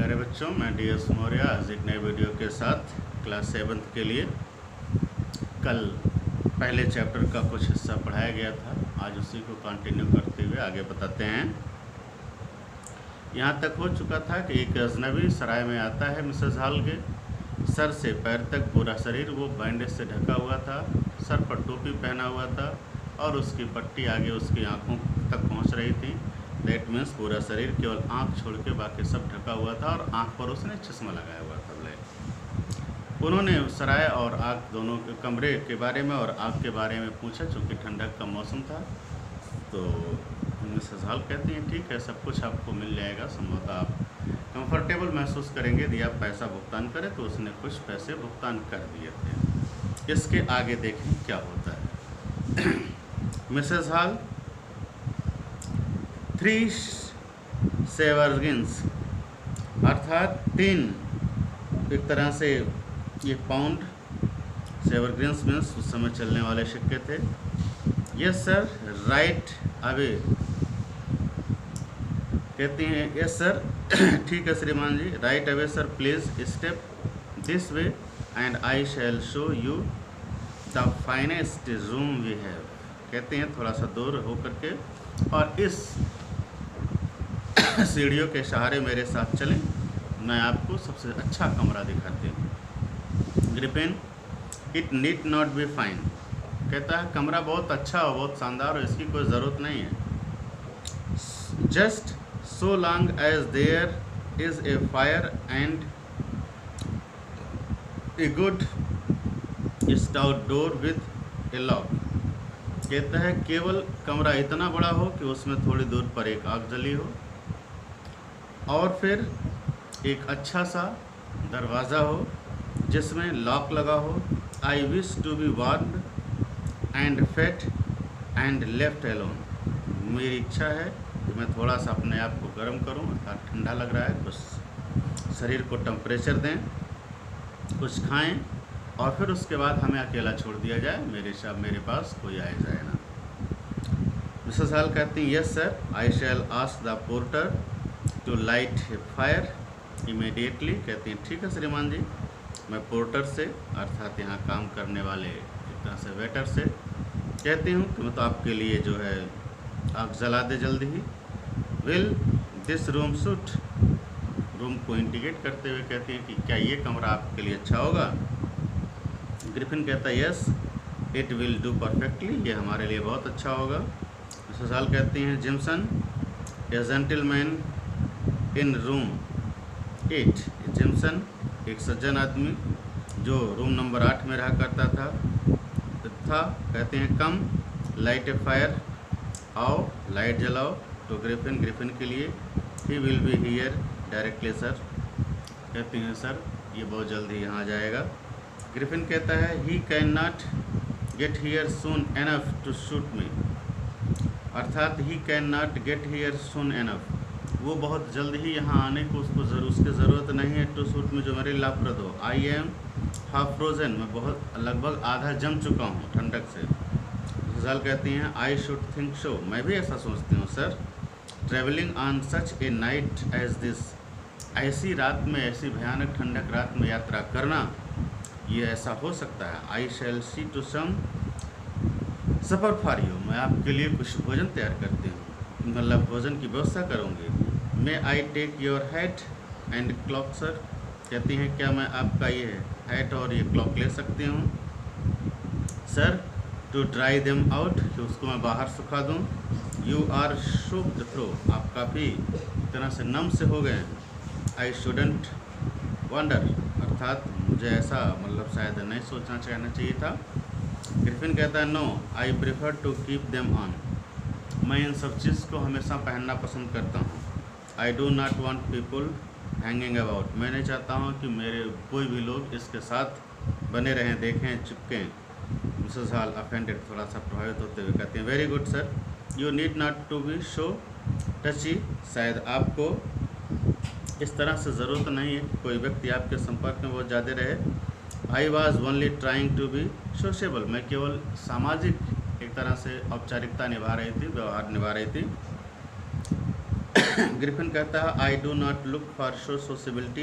प्यारे बच्चों, मैं DS मौर्य आज एक नए वीडियो के साथ क्लास 7 के लिए कल पहले चैप्टर का कुछ हिस्सा पढ़ाया गया था। आज उसी को कंटिन्यू करते हुए आगे बताते हैं। यहाँ तक हो चुका था कि एक अजनबी सराय में आता है। मिसेस हॉल के सर से पैर तक पूरा शरीर वो बैंडेज से ढका हुआ था, सर पर टोपी पहना हुआ था और उसकी पट्टी आगे उसकी आँखों तक पहुँच रही थी। दैट मीन्स पूरा शरीर, केवल आँख छोड़ के बाकी सब ढका हुआ था और आँख पर उसने चश्मा लगाया हुआ था। उन्होंने सराय और आग दोनों के कमरे के बारे में और आग के बारे में पूछा, चूँकि ठंडक का मौसम था। तो मिसेस हॉल कहती हैं ठीक है, सब कुछ आपको मिल जाएगा, संभवतः आप कंफर्टेबल महसूस करेंगे यदि आप पैसा भुगतान करें। तो उसने कुछ पैसे भुगतान कर दिए थे। इसके आगे देखें क्या होता है। मिसेस हॉल 3 सेवर्गिन्स अर्थात 3 एक तरह से ये पाउंड, सेवर्गिन्स मीन्स उस समय चलने वाले सिक्के थे। Yes sir, right away. कहती हैं यस सर, ठीक है श्रीमान जी, right away sir, please step this way and I shall show you the finest room we have. कहते हैं थोड़ा सा दूर हो करके और इस सीढ़ियों के सहारे मेरे साथ चलें, मैं आपको सबसे अच्छा कमरा दिखाती हूँ। Griffin, it need not be fine. कहता है कमरा बहुत अच्छा हो, बहुत शानदार हो, इसकी कोई ज़रूरत नहीं है। Just so long as there is a fire and a good stout door with a lock. कहता है केवल कमरा इतना बड़ा हो कि उसमें थोड़ी दूर पर एक आग जली हो और फिर एक अच्छा सा दरवाज़ा हो जिसमें लॉक लगा हो। I wish to be warm and fat and left alone. मेरी इच्छा है कि मैं थोड़ा सा अपने आप को गर्म करूं, अर्थात ठंडा लग रहा है, कुछ शरीर को टेम्परेचर दें, कुछ खाएं और फिर उसके बाद हमें अकेला छोड़ दिया जाए, मेरे पास कोई आए जाए ना। मिसेस हॉल कहती हैं yes sir, I shall ask the porter to light a fire immediately. कहती हैं ठीक है श्रीमान जी, मैं पोर्टर से अर्थात यहाँ काम करने वाले एक तरह से वेटर से कहती हूँ कि मैं तो आपके लिए जो है आग जला दे जल्दी ही। Will this room suit. Room को इंडिकेट करते हुए कहती हैं कि क्या ये कमरा आपके लिए अच्छा होगा। ग्रिफिन कहता है yes it will do perfectly, ये हमारे लिए बहुत अच्छा होगा। मिसेस हॉल कहती हैं jimson, A gentleman in room 8। Jimson एक सज्जन आदमी जो रूम नंबर 8 में रहा करता था। कहते हैं कम लाइट ए फायर, आओ लाइट जलाओ। तो ग्रिफिन के लिए he will be here directly sir. कहते हैं सर ये बहुत जल्दी यहाँ आ जाएगा। ग्रिफिन कहता है he can not get here soon enough to shoot me, अर्थात he can not get here soon enough, वो बहुत जल्द ही यहाँ आने को उसकी ज़रूरत नहीं है टू शूट में, जो मेरे लाभप्रद हो। आई एम हाफ फ्रोजन, मैं बहुत लगभग आधा जम चुका हूँ ठंडक से। गजाल कहती हैं आई शुड थिंक सो, मैं भी ऐसा सोचती हूँ sir. Travelling on such a night as this, ऐसी रात में, ऐसी भयानक ठंडक रात में यात्रा करना, ये ऐसा हो सकता है। I shall see to some supper for you, मैं आपके लिए कुछ भोजन तैयार करती हूँ, मतलब भोजन की व्यवस्था करूँगी। May I take your hat and cloak sir. कहती हैं क्या मैं आपका ये हैट और ये क्लॉक ले सकती हूँ sir, to dry them out, कि उसको मैं बाहर सुखा दूँ। यू आर शोक्ड थ्रो, आप काफ़ी तरह से नम से हो गए। आई शुडेंट वंडर, अर्थात मुझे ऐसा मतलब शायद नहीं सोचना चाहना चाहिए था। ग्रिफिन कहता है no I prefer to keep them on, मैं इन सब चीज़ को हमेशा पहनना पसंद करता हूँ। आई do not want people hanging about, मैं नहीं चाहता हूँ कि मेरे कोई भी लोग इसके साथ बने रहें, देखें, चिपकें। मिसेस हॉल अफेंडेड, थोड़ा सा प्रभावित होते हुए कहते हैं very good sir, you need not to be so touchy, शायद आपको इस तरह से ज़रूरत नहीं है कि कोई व्यक्ति आपके संपर्क में बहुत ज़्यादा रहे। I was only trying to be sociable, मैं केवल सामाजिक एक तरह से औपचारिकता निभा रही थी, व्यवहार निभा रही थी। ग्रिफिन कहता है I do not look for sociability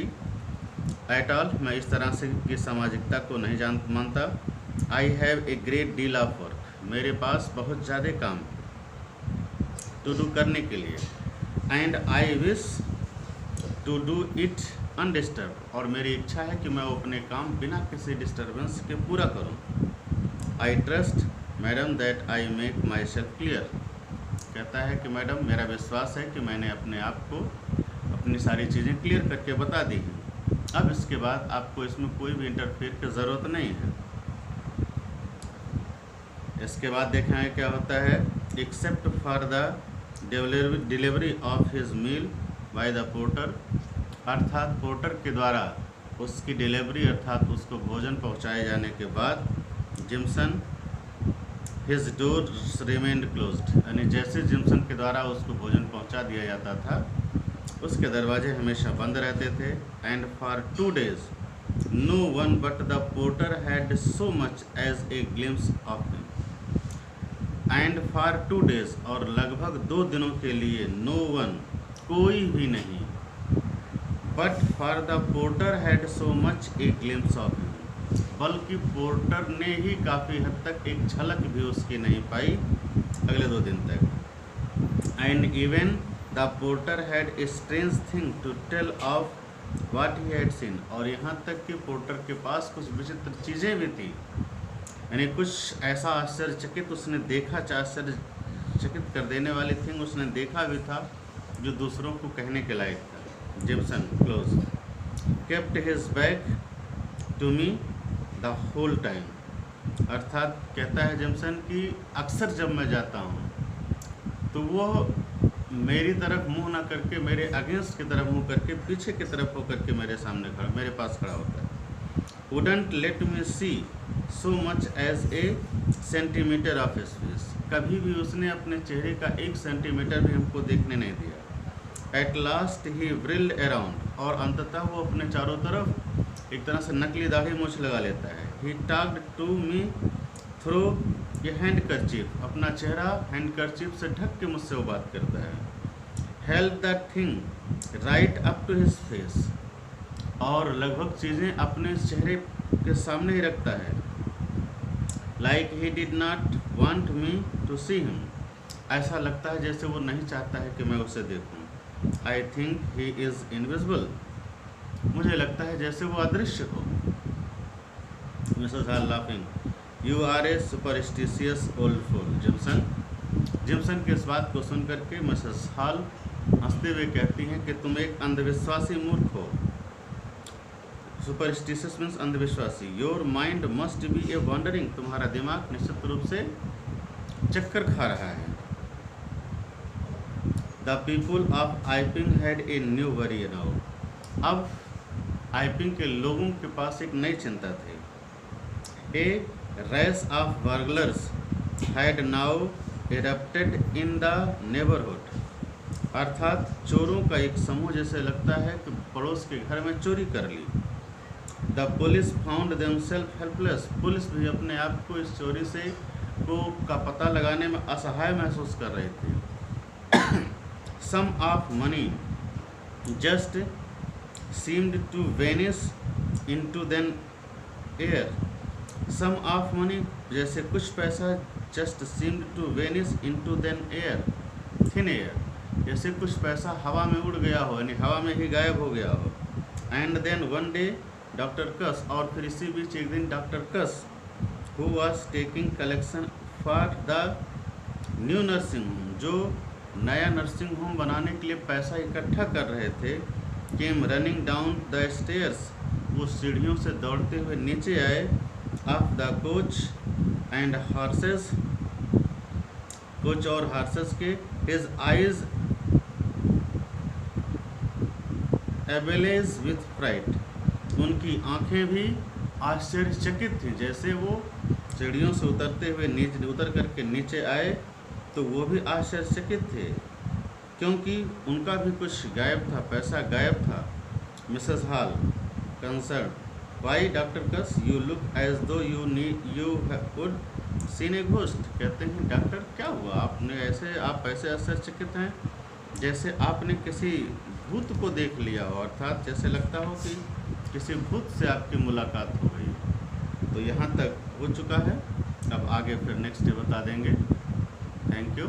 at all, मैं इस तरह से की सामाजिकता को नहीं मानता। I have a great deal of work, मेरे पास बहुत ज़्यादा काम टू डू करने के लिए। And I wish to do it undisturbed, और मेरी इच्छा है कि मैं अपने काम बिना किसी डिस्टर्बेंस के पूरा करूं। I trust madam that I make my self clear, कहता है कि मैडम मेरा विश्वास है कि मैंने अपने आप को अपनी सारी चीज़ें क्लियर करके बता दी हैं। अब इसके बाद आपको इसमें कोई भी इंटरफेयर की ज़रूरत नहीं है। इसके बाद देखें क्या होता है। Except for the delivery of his meal by the porter, अर्थात पोर्टर के द्वारा उसकी डिलीवरी अर्थात उसको भोजन पहुंचाए जाने के बाद jimson his door remained closed, यानी जैसे जिम्सन के द्वारा उसको भोजन पहुंचा दिया जाता था उसके दरवाजे हमेशा बंद रहते थे। And for 2 days no one but the porter had so much as a glimpse of him. And for 2 days, और लगभग 2 दिनों के लिए नो वन, कोई भी नहीं, but for the porter had so much A glimpse of him, बल्कि porter ने ही काफ़ी हद तक एक झलक भी उसकी नहीं पाई अगले 2 दिन तक। And even the porter had a strange thing to tell of what he had seen, और यहाँ तक कि पोर्टर के पास कुछ विचित्र चीज़ें भी थी, यानी कुछ ऐसा आश्चर्यचकित उसने देखा, आश्चर्यचकित कर देने वाली थिंग उसने देखा भी था जो दूसरों को कहने के लायक था। Jimson close kept his back to me the whole time, अर्थात कहता है जिम्सन कि अक्सर जब मैं जाता हूँ तो वो मेरी तरफ मुंह ना करके, मेरे अगेंस्ट की तरफ मुंह करके, पीछे की तरफ होकर के मेरे सामने खड़ा, मेरे पास खड़ा होता है। Wouldn't let me see so much as a centimetre of his face, कभी भी उसने अपने चेहरे का 1 सेंटीमीटर भी हमको देखने नहीं दिया। एट लास्ट ही व्रिल्ड अराउंड, और अंततः वो अपने चारों तरफ एक तरह से नकली दाढ़ी मूछ लगा लेता है। He talked to me through ये हैंड करचीफ, अपना चेहरा हैंड करचीफ से ढक के मुझसे वो बात करता है। Held the thing right up to his face, और लगभग चीज़ें अपने चेहरे के सामने ही रखता है। Like he did not want me to see him, ऐसा लगता है जैसे वो नहीं चाहता है कि मैं उसे देखूं। I think he is invisible, मुझे लगता है जैसे वो अदृश्य हो। Mrs Hall laughing, you are a superstitious old fool. Jimson की इस बात को सुन करके मिसेस हॉल हंसते हुए कहती हैं कि तुम एक अंधविश्वासी मूर्ख हो। सुपरस्टिशियस मीन्स अंधविश्वासी। Your mind must be a wandering, तुम्हारा दिमाग निश्चित रूप से चक्कर खा रहा है। The people of Iping had a new worry now, अब आइपिंग के लोगों के पास एक नई चिंता थी। A race of burglars had now erupted in the neighbourhood, अर्थात चोरों का एक समूह जैसे लगता है कि पड़ोस के घर में चोरी कर ली। The police found themselves helpless, police भी अपने आप को इस चोरी से का पता लगाने में असहाय महसूस कर रहे थे। Some of money just seemed to vanish into then air, some of money जैसे कुछ पैसा just seemed to vanish into then air, thin air, जैसे कुछ पैसा हवा में उड़ गया हो, यानी हवा में ही गायब हो गया हो। And then one day doctor Cuss, और फिर इसी बीच एक दिन doctor Cuss who was taking collection for the new nursing home, जो नया नर्सिंग होम बनाने के लिए पैसा इकट्ठा कर रहे थे, came running down the stairs, वो सीढ़ियों से दौड़ते हुए नीचे आए। Of the coach and horses, coach और हॉर्सेस के। हिज आइज एबेलेज विथ फ्राइट, उनकी आंखें भी आश्चर्यचकित थीं, जैसे वो सीढ़ियों से उतरते हुए नीचे उतर करके नीचे आए तो वो भी आश्चर्यचकित थे, क्योंकि उनका भी कुछ गायब था, पैसा गायब था। Mrs Hall concern, why doctor Cuss you look as though you would seen a ghost, कहते हैं डॉक्टर क्या हुआ, आप ऐसे आश्चर्यचकित हैं जैसे आपने किसी भूत को देख लिया हो, अर्थात जैसे लगता हो कि किसी भूत से आपकी मुलाकात हो गई। तो यहाँ तक हो चुका है, अब आगे फिर नेक्स्ट डे बता देंगे। Thank you.